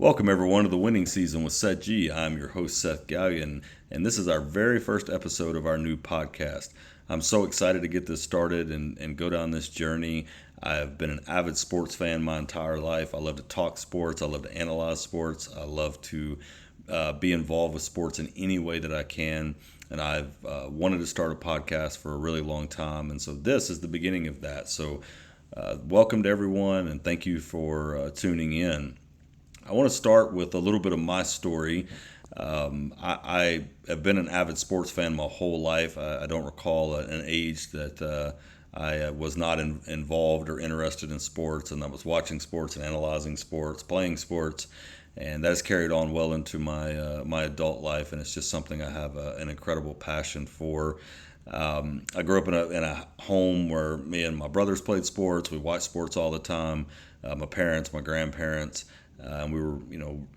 Welcome everyone to the winning season with Seth G. I'm your host Seth G, and this is our very first episode of our new podcast. I'm so excited to get this started and go down this journey. I've been an avid sports fan my entire life. I love to talk sports. I love to analyze sports. I love to be involved with sports in any way that I can. And I've wanted to start a podcast for a really long time. And so this is the beginning of that. So welcome to everyone, and thank you for tuning in. I want to start with a little bit of my story. I have been an avid sports fan my whole life. I don't recall an age that I was not involved or interested in sports, and I was watching sports and analyzing sports, playing sports, and that has carried on well into my adult life, and it's just something I have an incredible passion for. I grew up in a home where me and my brothers played sports. We watched sports all the time. My parents, my grandparents. And we were,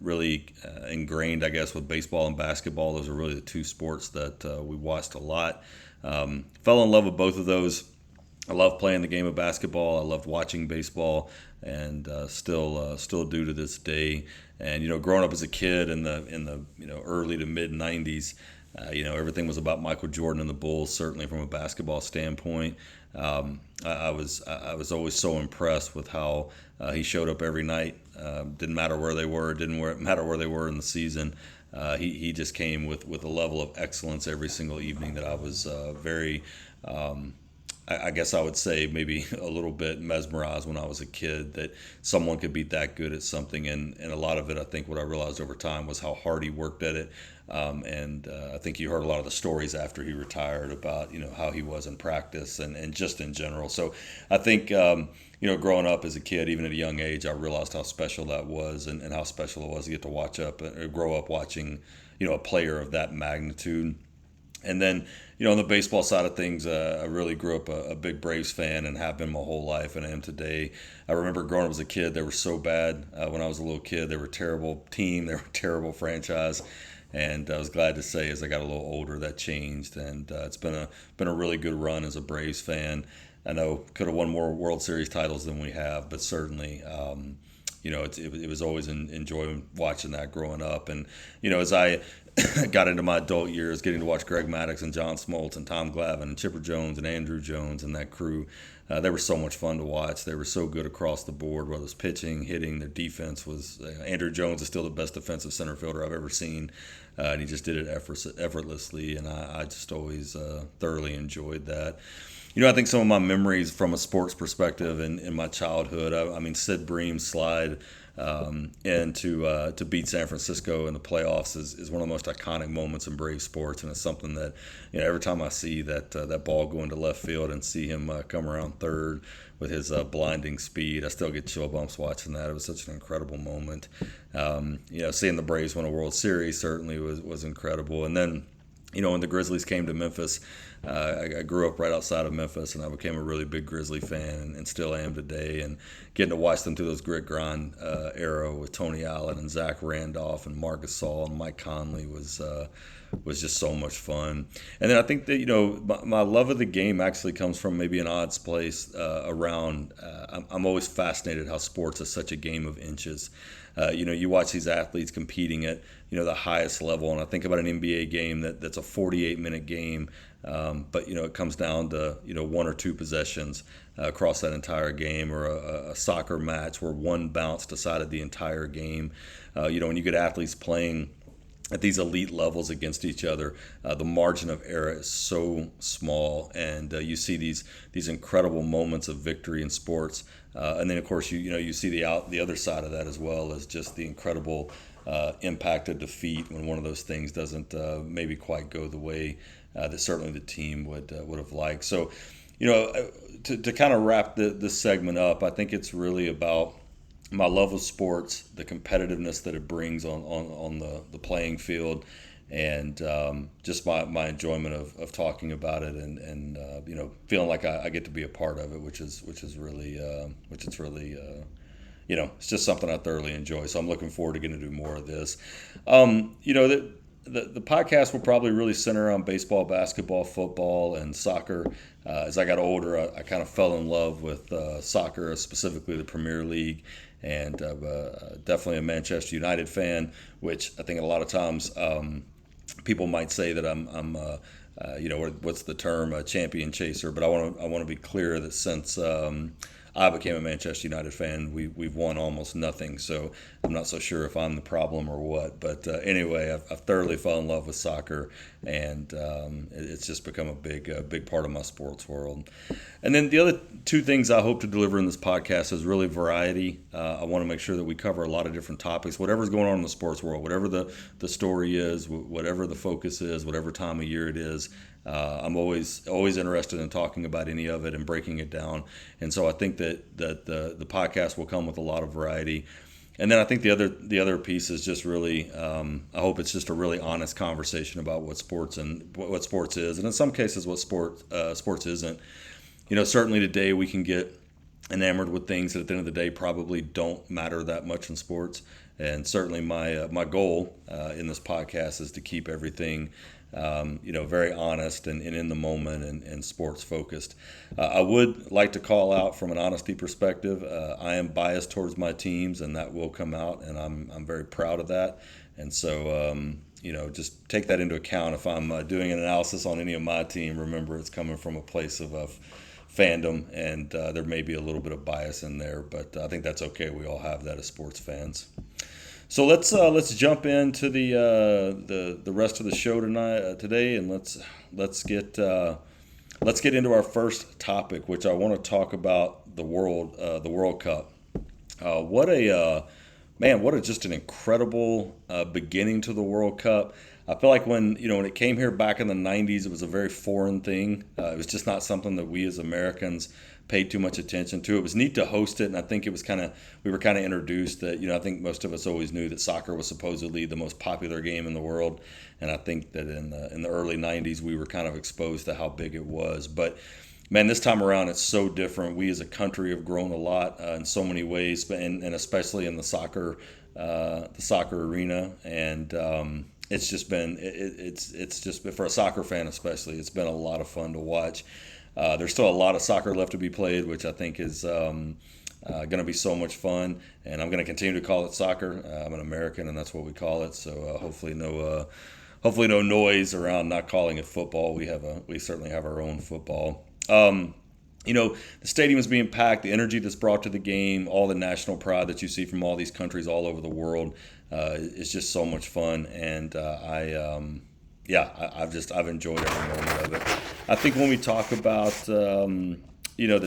really ingrained, I guess, with baseball and basketball. Those are really the two sports that we watched a lot. Fell in love with both of those. I love playing the game of basketball. I loved watching baseball, and still do to this day. And growing up as a kid in the early to mid '90s. Everything was about Michael Jordan and the Bulls, certainly from a basketball standpoint. I was always so impressed with how he showed up every night. Didn't matter where they were, matter where they were in the season. He just came with a level of excellence every single evening that I was very, I guess I would say maybe a little bit mesmerized when I was a kid that someone could be that good at something. And a lot of it, I think what I realized over time was how hard he worked at it. And I think you heard a lot of the stories after he retired about, how he was in practice and just in general. So I think, growing up as a kid, even at a young age, I realized how special that was and how special it was to get to grow up watching, a player of that magnitude. And then, on the baseball side of things, I really grew up a big Braves fan and have been my whole life and am today. I remember growing up as a kid, they were so bad when I was a little kid. They were a terrible team. They were a terrible franchise. And I was glad to say as I got a little older, that changed. And it's been a really good run as a Braves fan. I know could have won more World Series titles than we have, but certainly, it was always enjoying watching that growing up. And, as I got into my adult years, getting to watch Greg Maddux and John Smoltz and Tom Glavine and Chipper Jones and Andrew Jones and that crew, they were so much fun to watch. They were so good across the board, whether it's pitching, hitting. Their defense was Andrew Jones is still the best defensive center fielder I've ever seen, and he just did it effortlessly, and I just always thoroughly enjoyed that. I think some of my memories from a sports perspective in my childhood, I mean, Sid Bream's slide and to beat San Francisco in the playoffs is one of the most iconic moments in Brave sports, and it's something that every time I see that ball go into left field and see him come around third with his blinding speed, I still get chill bumps watching that. It was such an incredible moment. Seeing the Braves win a World Series certainly was incredible, and then. When the Grizzlies came to Memphis, I grew up right outside of Memphis, and I became a really big Grizzly fan, and still am today. And getting to watch them through those grit grind era with Tony Allen and Zach Randolph and Marc Gasol and Mike Conley was just so much fun. And then I think that my love of the game actually comes from maybe an odds place around. I'm always fascinated how sports is such a game of inches. You watch these athletes competing at the highest level, and I think about an NBA game that's a 48-minute game, but it comes down to one or two possessions across that entire game, or a soccer match where one bounce decided the entire game. When you get athletes playing at these elite levels against each other, the margin of error is so small, and you see these incredible moments of victory in sports. And then, of course, you see the other side of that as well, as just the incredible impact of defeat when one of those things doesn't maybe quite go the way that certainly the team would have liked. So, to kind of wrap this segment up, I think it's really about my love of sports, the competitiveness that it brings on the playing field, and just my enjoyment of talking about it, and feeling like I get to be a part of it, which is really it's just something I thoroughly enjoy. So I'm looking forward to getting to do more of this. The podcast will probably really center around baseball, basketball, football, and soccer. As I got older, I kind of fell in love with soccer, specifically the Premier League, and definitely a Manchester United fan, which I think a lot of times people might say that what's the term, a champion chaser. But I want to be clear that since I became a Manchester United fan, we've won almost nothing. So I'm not so sure if I'm the problem or what. But anyway, I've thoroughly fell in love with soccer, and it's just become a big part of my sports world. And then the other two things I hope to deliver in this podcast is really variety. I want to make sure that we cover a lot of different topics, whatever's going on in the sports world, whatever the story is, whatever the focus is, whatever time of year it is. I'm always interested in talking about any of it and breaking it down. And so I think that the podcast will come with a lot of variety. And then I think the other piece is just really, I hope it's just a really honest conversation about what sports is, and in some cases what sports isn't. Certainly today we can get enamored with things that at the end of the day probably don't matter that much in sports. And certainly my goal in this podcast is to keep everything very honest and in the moment and sports focused. I would like to call out from an honesty perspective. I am biased towards my teams, and that will come out, and I'm very proud of that. And so just take that into account. If I'm doing an analysis on any of my team, remember it's coming from a place of fandom, and there may be a little bit of bias in there, but I think that's okay. We all have that as sports fans. So let's jump into the rest of the show today, and let's get into our first topic, which I want to talk about the World Cup. What a just an incredible beginning to the World Cup. I feel like when it came here back in the 90s, it was a very foreign thing. It was just not something that we as Americans paid too much attention to. It was neat to host it, and I think we were kind of introduced that, I think most of us always knew that soccer was supposedly the most popular game in the world, and I think that in the early 90s we were kind of exposed to how big it was. But man, this time around it's so different. We as a country have grown a lot in so many ways, and especially in the soccer arena, and it's just been for a soccer fan especially, it's been a lot of fun to watch. There's still a lot of soccer left to be played, which I think is going to be so much fun. And I'm going to continue to call it soccer. I'm an American, and that's what we call it. So hopefully no noise around not calling it football. We certainly have our own football. The stadium is being packed. The energy that's brought to the game, all the national pride that you see from all these countries all over the world, is just so much fun. And I've enjoyed every moment of it. I think when we talk about the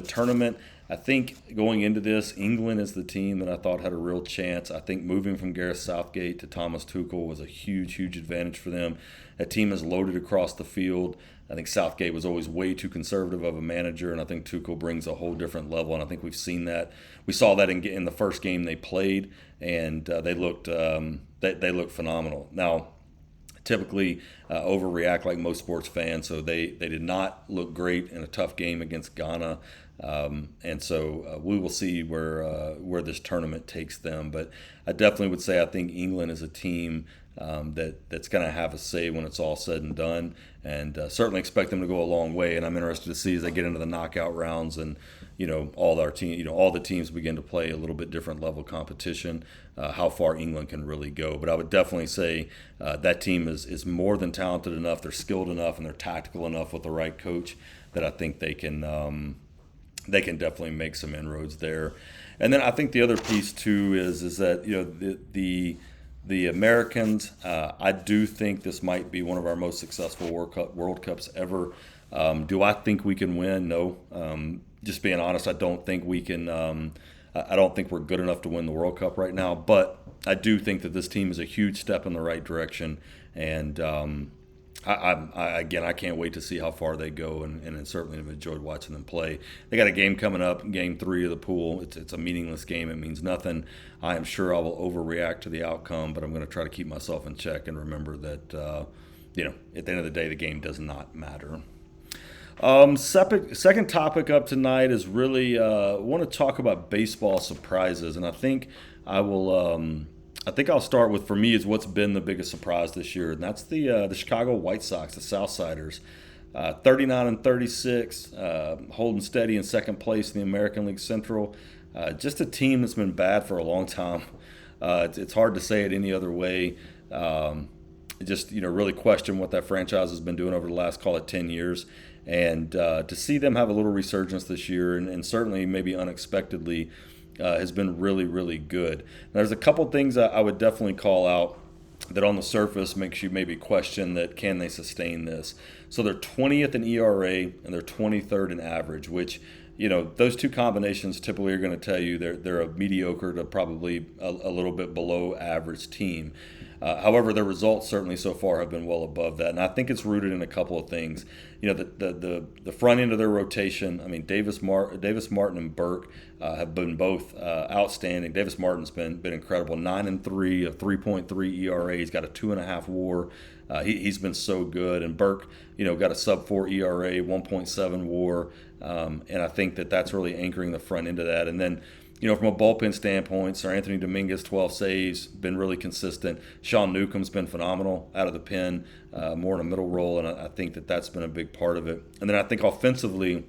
tournament, I think going into this, England is the team that I thought had a real chance. I think moving from Gareth Southgate to Thomas Tuchel was a huge advantage for them. That team is loaded across the field. I think Southgate was always way too conservative of a manager, and I think Tuchel brings a whole different level. And I think we've seen that. We saw that in the first game they played, and they looked phenomenal. Now, typically overreact like most sports fans, so they did not look great in a tough game against Ghana, and so we will see where this tournament takes them. But I definitely would say I think England is a team that's going to have a say when it's all said and done, and certainly expect them to go a long way. And I'm interested to see as they get into the knockout rounds and all the teams begin to play a little bit different level competition, how far England can really go. But I would definitely say that team is more than talented enough, they're skilled enough, and they're tactical enough with the right coach that I think they can definitely make some inroads there. And then I think the other piece too is that the Americans, I do think this might be one of our most successful World Cups ever. Do I think we can win? No. Just being honest, I don't think we can. I don't think we're good enough to win the World Cup right now. But I do think that this team is a huge step in the right direction, and I can't wait to see how far they go, and certainly have enjoyed watching them play. They got a game coming up, Game 3 of the pool. It's a meaningless game. It means nothing. I am sure I will overreact to the outcome, but I'm going to try to keep myself in check and remember that at the end of the day, the game does not matter. Second topic up tonight is really want to talk about baseball surprises, and I think I will. I think I'll start with, for me, is what's been the biggest surprise this year, and that's the Chicago White Sox, the Southsiders, 39-36, holding steady in second place in the American League Central. Just a team that's been bad for a long time. It's hard to say it any other way. Just really question what that franchise has been doing over the last, call it, 10 years. And to see them have a little resurgence this year, and certainly maybe unexpectedly, has been really, really good. Now, there's a couple things I would definitely call out that on the surface makes you maybe question that can they sustain this. So they're 20th in ERA and they're 23rd in average, which those two combinations typically are going to tell you they're a mediocre to probably a little bit below average team. However, their results certainly so far have been well above that, and I think it's rooted in a couple of things. The front end of their rotation. I mean, Davis Martin and Burke have been both outstanding. Davis Martin's been incredible. 9-3, a 3.3 ERA. He's got a 2.5 WAR. He's been so good, and Burke, got a sub-4 ERA, 1.7 WAR, and I think that's really anchoring the front end of that. And then, from a bullpen standpoint, Sir Anthony Dominguez, 12 saves, been really consistent. Sean Newcomb's been phenomenal out of the pen, more in a middle role, and I think that's been a big part of it. And then I think offensively,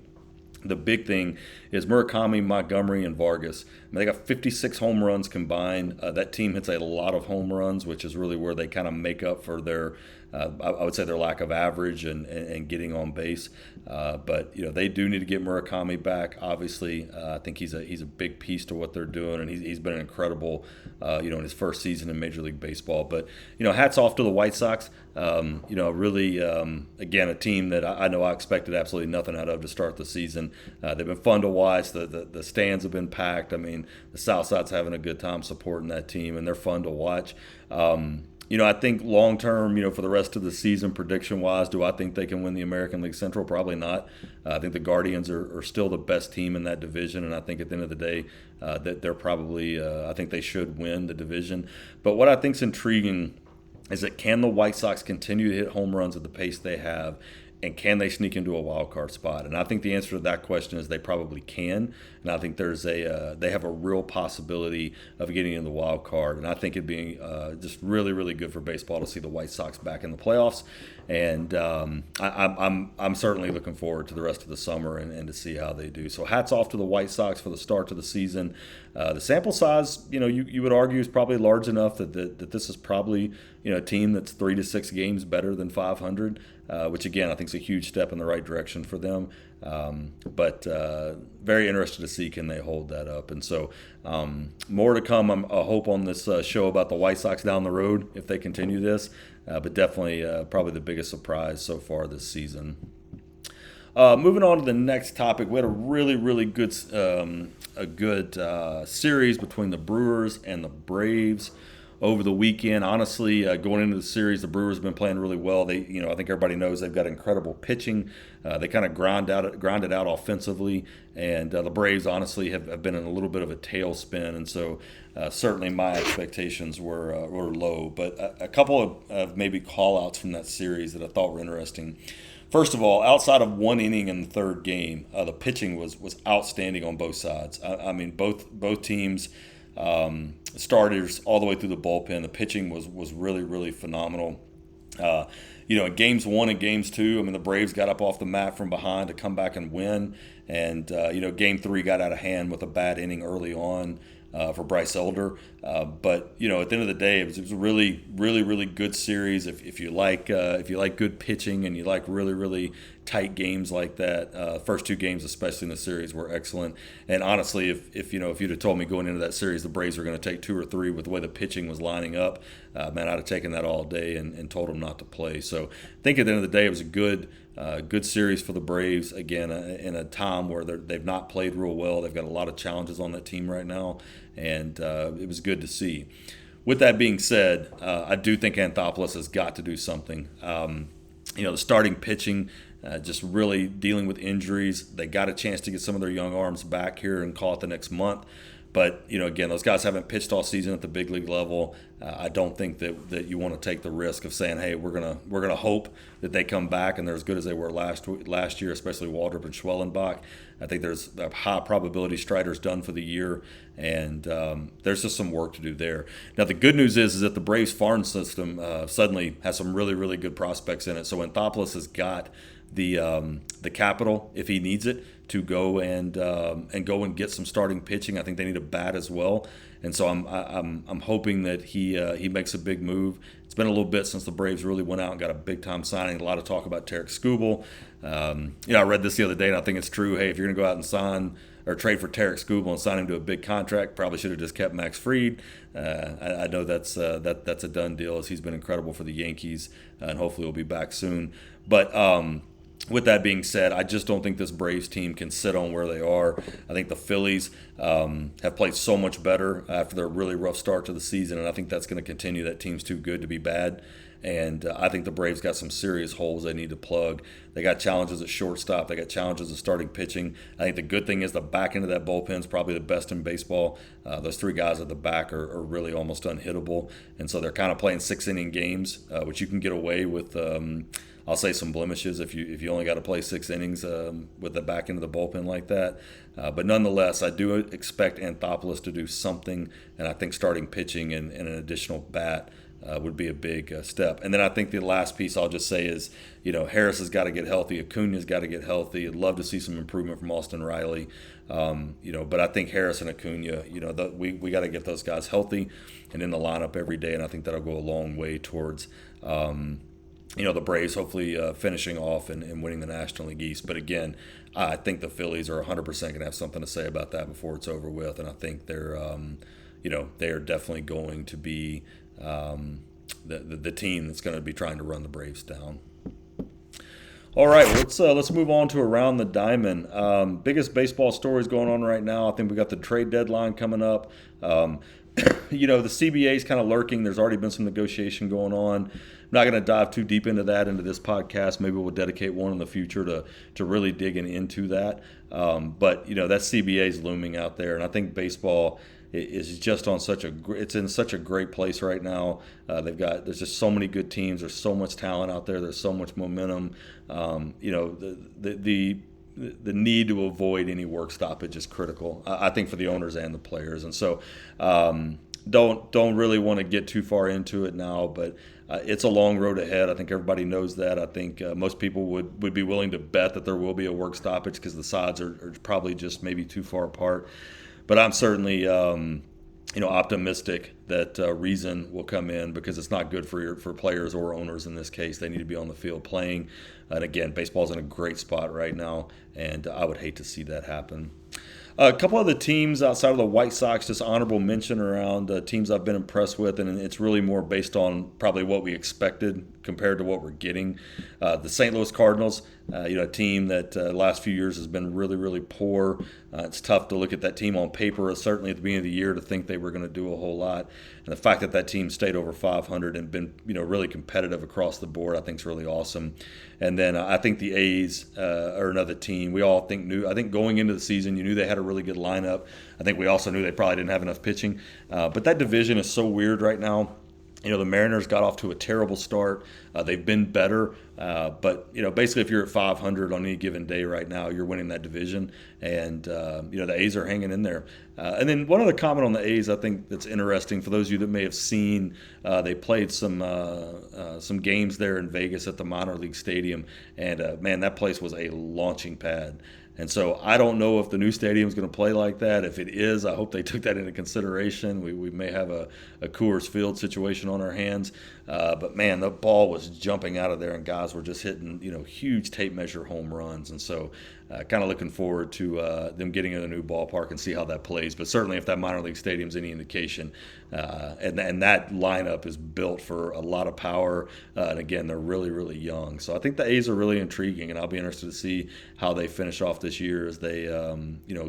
the big thing is Murakami, Montgomery, and Vargas. They got 56 home runs combined. That team hits a lot of home runs, which is really where they kind of make up for their, I would say, their lack of average and getting on base. But they do need to get Murakami back. Obviously, I think he's a big piece to what they're doing, and he's been incredible, in his first season in Major League Baseball. But hats off to the White Sox. Really, again, a team that I know I expected absolutely nothing out of to start the season. They've been fun to watch. The stands have been packed. I mean, the South Side's having a good time supporting that team, and they're fun to watch. I think long term, for the rest of the season, prediction wise, do I think they can win the American League Central? Probably not. I think the Guardians are still the best team in that division, and I think at the end of the day, that they're probably, I think they should win the division. But what I think's intriguing is that can the White Sox continue to hit home runs at the pace they have, and can they sneak into a wild card spot? And I think the answer to that question is they probably can. And I think they have a real possibility of getting in the wild card. And I think it'd be just really, really good for baseball to see the White Sox back in the playoffs. And I'm certainly looking forward to the rest of the summer and to see how they do. So hats off to the White Sox for the start to the season. The sample size, you would argue is probably large enough that this is probably a team that's 3 to 6 games better than 500, which again I think is a huge step in the right direction for them. But very interested to see can they hold that up. And so more to come. I hope on this show about the White Sox down the road if they continue this. But definitely probably the biggest surprise so far this season. Moving on to the next topic, we had a really, really good series between the Brewers and the Braves over the weekend. Honestly, going into the series, the Brewers have been playing really well. They, I think everybody knows they've got incredible pitching. They kind of grinded out offensively, and the Braves honestly have been in a little bit of a tailspin. And so certainly my expectations were low. But a couple of maybe call-outs from that series that I thought were interesting. First of all, outside of one inning in the third game, the pitching was outstanding on both sides. I mean, both teams. Starters all the way through the bullpen. The pitching was really, really phenomenal. In games 1 and games 2, I mean, the Braves got up off the mat from behind to come back and win. And, game 3 got out of hand with a bad inning early on for Bryce Elder. But, at the end of the day, it was a really, really, really good series. If you like good pitching and you like really, really tight games like that, first 2 games, especially in the series, were excellent. And honestly, if you'd have told me going into that series the Braves were going to take 2 or 3 with the way the pitching was lining up, man, I'd have taken that all day and told them not to play. So I think at the end of the day, it was a good series for the Braves. Again, in a time where they've not played real well. They've got a lot of challenges on that team right now, and it was good to see. With that being said, I do think Anthopoulos has got to do something. The starting pitching, just really dealing with injuries. They got a chance to get some of their young arms back here and call it the next month. But, again, those guys haven't pitched all season at the big league level. I don't think that you want to take the risk of saying, hey, we're gonna hope that they come back and they're as good as they were last year, especially Waldrop and Schwellenbach. I think there's a high probability Strider's done for the year, and there's just some work to do there. Now, the good news is that the Braves farm system suddenly has some really, really good prospects in it. So Anthopoulos has got the capital, if he needs it, to go and get some starting pitching. I think they need a bat as well, and so I'm hoping that he makes a big move. It's been a little bit since the Braves really went out and got a big time signing. A lot of talk about Tarek Skubal. I read this the other day, and I think it's true. Hey, if you're going to go out and sign or trade for Tarek Skubal and sign him to a big contract, probably should have just kept Max Fried. I know that's a done deal, as he's been incredible for the Yankees, and hopefully he'll be back soon. But with that being said, I just don't think this Braves team can sit on where they are. I think the Phillies have played so much better after their really rough start to the season, and I think that's going to continue. That team's too good to be bad. And I think the Braves got some serious holes they need to plug. They got challenges at shortstop. They got challenges at starting pitching. I think the good thing is the back end of that bullpen is probably the best in baseball. Those three guys at the back are really almost unhittable. And so they're kind of playing 6-inning games, which you can get away with, I'll say, some blemishes if you only got to play 6 innings with the back end of the bullpen like that. But nonetheless, I do expect Anthopoulos to do something, and I think starting pitching and an additional bat would be a big step. And then I think the last piece I'll just say is, Harris has got to get healthy. Acuna's got to get healthy. I'd love to see some improvement from Austin Riley. But I think Harris and Acuna, we got to get those guys healthy and in the lineup every day. And I think that'll go a long way towards, the Braves hopefully finishing off and winning the National League East. But again, I think the Phillies are 100% going to have something to say about that before it's over with. And I think they're, they are definitely going to be the team that's going to be trying to run the Braves down. All right, let's move on to Around the Diamond. Biggest baseball stories going on right now. I think we got the trade deadline coming up. The CBA is kind of lurking. There's already been some negotiation going on. I'm not going to dive too deep into this podcast. Maybe we'll dedicate one in the future to really digging into that. But that CBA is looming out there, and I think baseball is just on it's in such a great place right now. There's just so many good teams. There's so much talent out there. There's so much momentum. The need to avoid any work stoppage is critical, I think, for the owners and the players. And so don't really want to get too far into it now, but it's a long road ahead. I think everybody knows that. I think most people would be willing to bet that there will be a work stoppage because the sides are probably just maybe too far apart. But I'm certainly, optimistic that reason will come in, because it's not good for players or owners in this case. They need to be on the field playing. And again, baseball's in a great spot right now, and I would hate to see that happen. A couple of the teams outside of the White Sox, just honorable mention around teams I've been impressed with, and it's really more based on probably what we expected compared to what we're getting. The St. Louis Cardinals, a team that last few years has been really, really poor. It's tough to look at that team on paper, certainly at the beginning of the year, to think they were going to do a whole lot. And the fact that team stayed over 500 and been really competitive across the board, I think is really awesome. And then I think the A's are another team we all I think going into the season, you knew they had a really good lineup. I think we also knew they probably didn't have enough pitching. But that division is so weird right now. The Mariners got off to a terrible start. They've been better. But basically if you're at 500 on any given day right now, you're winning that division. And, the A's are hanging in there. And then one other comment on the A's I think that's interesting for those of you that may have seen, they played some games there in Vegas at the minor league stadium. And, man, that place was a launching pad. And so I don't know if the new stadium is going to play like that. If it is, I hope they took that into consideration. We may have a Coors Field situation on our hands. But, man, the ball was jumping out of there, and guys were just hitting, huge tape measure home runs. And so kind of looking forward to them getting in a new ballpark and see how that plays. But certainly if that minor league stadium is any indication, and that lineup is built for a lot of power. And, again, they're really, really young. So I think the A's are really intriguing, and I'll be interested to see how they finish off this year as they,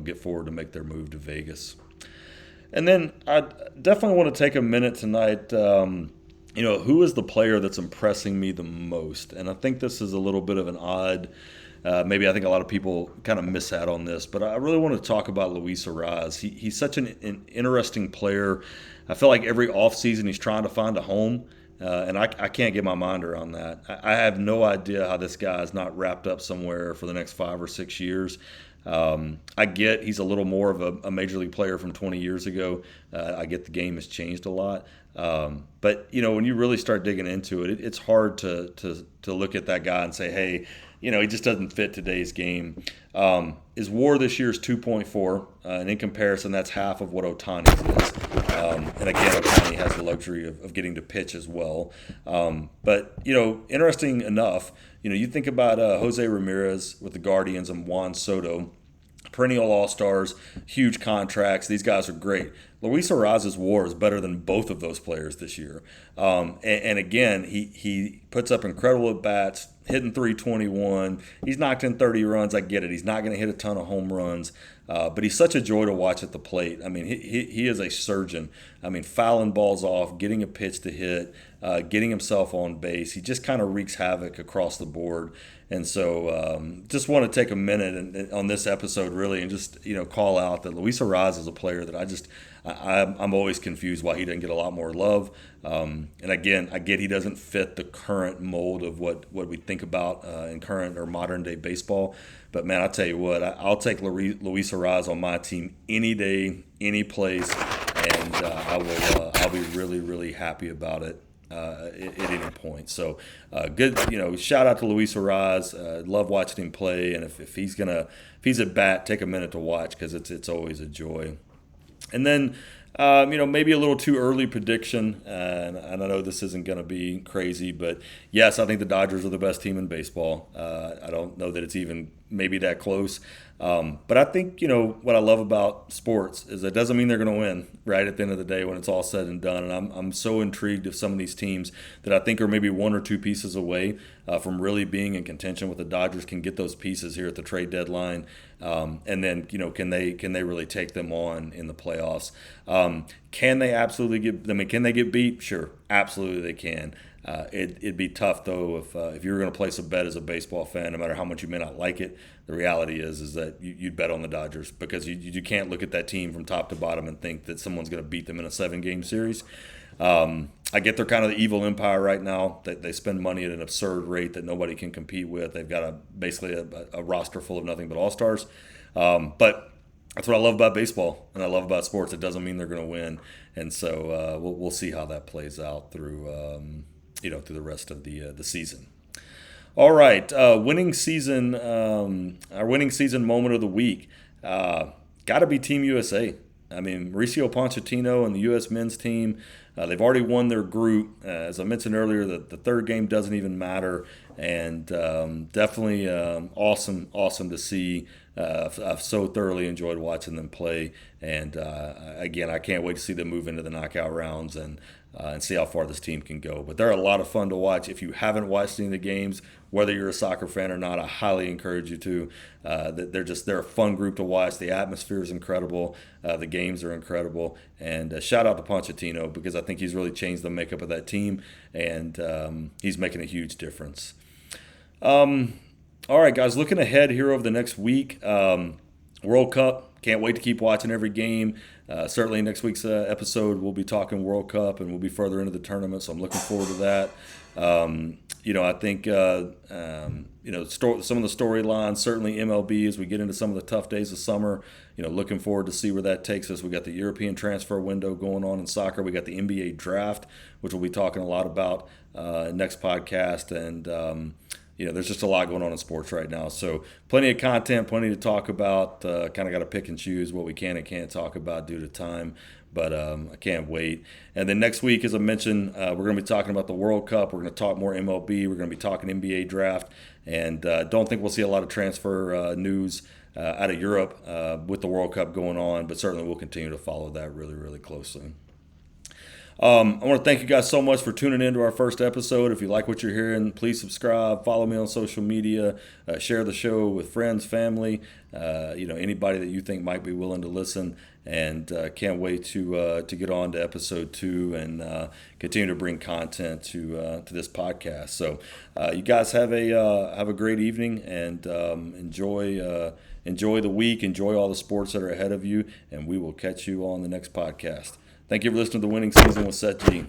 get forward to make their move to Vegas. And then I definitely want to take a minute tonight. Who is the player that's impressing me the most? And I think this is a little bit of an odd. Maybe I think a lot of people kind of miss out on this, but I really want to talk about Luis Arraez. He's such an interesting player. I feel like every offseason he's trying to find a home, and I can't get my mind around that. I have no idea how this guy is not wrapped up somewhere for the next 5 or 6 years. I get he's a little more of a major league player from 20 years ago. I get the game has changed a lot. But, when you really start digging into it, it's hard to look at that guy and say, hey, he just doesn't fit today's game. His WAR this year is 2.4, and in comparison, that's half of what Otani's is. And again, Otani has the luxury of getting to pitch as well. But interesting enough, you think about Jose Ramirez with the Guardians and Juan Soto, perennial all-stars, huge contracts. These guys are great. Luis Arraez's WAR is better than both of those players this year. And again, he puts up incredible at-bats, hitting 321. He's knocked in 30 runs. I get it. He's not going to hit a ton of home runs. But he's such a joy to watch at the plate. I mean, he is a surgeon. I mean, fouling balls off, getting a pitch to hit, getting himself on base. He just kind of wreaks havoc across the board. And so just want to take a minute on this episode, really, and just, call out that Luis Arraez is a player that I'm always confused why he doesn't get a lot more love. And again, I get he doesn't fit the current mold of what we think about in current or modern day baseball. But man, I'll tell you what, I'll take Luis Arraez on my team any day, any place, and I'll be really, really happy about it. At any point. So good, shout out to Luis Arraez. Love watching him play, and if he's at bat, take a minute to watch because it's always a joy. And then maybe a little too early prediction, and I know this isn't going to be crazy, but yes, I think the Dodgers are the best team in baseball. I don't know that it's even maybe that close. But I think, what I love about sports is it doesn't mean they're going to win, right, at the end of the day when it's all said and done. And I'm so intrigued of some of these teams that I think are maybe one or two pieces away from really being in contention with the Dodgers can get those pieces here at the trade deadline. And then, can they really take them on in the playoffs? Can they absolutely can they get beat? Sure, absolutely they can. It'd be tough, though, if you were going to place a bet as a baseball fan, no matter how much you may not like it. The reality is that you'd bet on the Dodgers because you can't look at that team from top to bottom and think that someone's going to beat them in a 7-game series. I get they're kind of the evil empire right now. They spend money at an absurd rate that nobody can compete with. They've got basically a roster full of nothing but all-stars. But that's what I love about baseball and I love about sports. It doesn't mean they're going to win. And so we'll see how that plays out through through the rest of the season. All right, winning season. Our winning season moment of the week. Got to be Team USA. I mean, Mauricio Pochettino and the U.S. men's team, they've already won their group. As I mentioned earlier, the third game doesn't even matter, and definitely awesome to see. I've so thoroughly enjoyed watching them play, and again, I can't wait to see them move into the knockout rounds and see how far this team can go. But they're a lot of fun to watch. If you haven't watched any of the games, whether you're a soccer fan or not, I highly encourage you to. They're a fun group to watch. The atmosphere is incredible. The games are incredible. And shout out to Pochettino because I think he's really changed the makeup of that team, and he's making a huge difference. All right, guys, looking ahead here over the next week, World Cup. Can't wait to keep watching every game. Certainly next week's episode, we'll be talking World Cup, and we'll be further into the tournament, so I'm looking forward to that. I think, some of the storylines, certainly MLB as we get into some of the tough days of summer, looking forward to see where that takes us. We got the European transfer window going on in soccer. We got the NBA draft, which we'll be talking a lot about next podcast, and there's just a lot going on in sports right now. So plenty of content, plenty to talk about. Kind of got to pick and choose what we can and can't talk about due to time. But I can't wait. And then next week, as I mentioned, we're going to be talking about the World Cup. We're going to talk more MLB. We're going to be talking NBA draft. And don't think we'll see a lot of transfer news out of Europe with the World Cup going on. But certainly we'll continue to follow that really, really closely. I want to thank you guys so much for tuning in to our first episode. If you like what you're hearing, please subscribe, follow me on social media, share the show with friends, family, anybody that you think might be willing to listen. And can't wait to get on to episode 2 and continue to bring content to this podcast. So you guys have a great evening and enjoy the week, enjoy all the sports that are ahead of you, and we will catch you on the next podcast. Thank you for listening to The Winning Season with Seth G.